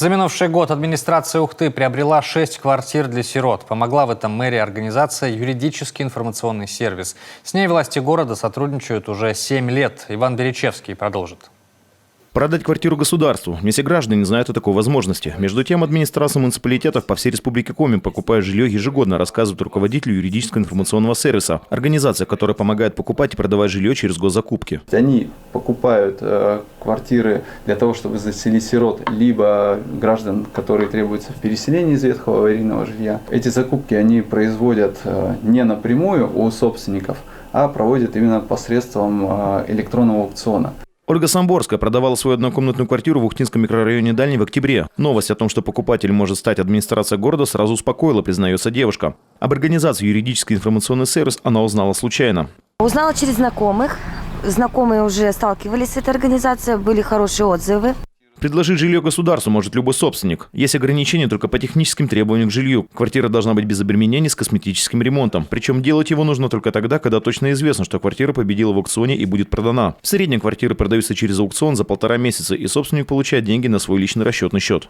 За минувший год администрация Ухты приобрела 6 квартир для сирот. Помогла в этом мэрии организация «Юридический информационный сервис». С ней власти города сотрудничают уже 7 лет. Иван Беречевский продолжит. Продать квартиру государству. Не все граждане знают о такой возможности. Между тем, администрация муниципалитетов по всей республике Коми покупает жилье ежегодно, рассказывает руководитель юридического информационного сервиса. Организация, которая помогает покупать и продавать жилье через госзакупки. Они покупают квартиры для того, чтобы заселить сирот, либо граждан, которые требуются в переселении из ветхого аварийного жилья. Эти закупки они производят не напрямую у собственников, а проводят именно посредством электронного аукциона. Ольга Самборская продавала свою однокомнатную квартиру в Ухтинском микрорайоне Дальний в октябре. Новость о том, что покупатель может стать администрация города, сразу успокоила, признается девушка. Об организации «Юридический информационный сервис» она узнала случайно. Узнала через знакомых. Знакомые уже сталкивались с этой организацией, были хорошие отзывы. Предложить жилье государству может любой собственник. Есть ограничения только по техническим требованиям к жилью. Квартира должна быть без обременений с косметическим ремонтом. Причем делать его нужно только тогда, когда точно известно, что квартира победила в аукционе и будет продана. В среднем квартиры продаются через аукцион за 1,5 месяца, и собственник получает деньги на свой личный расчетный счет.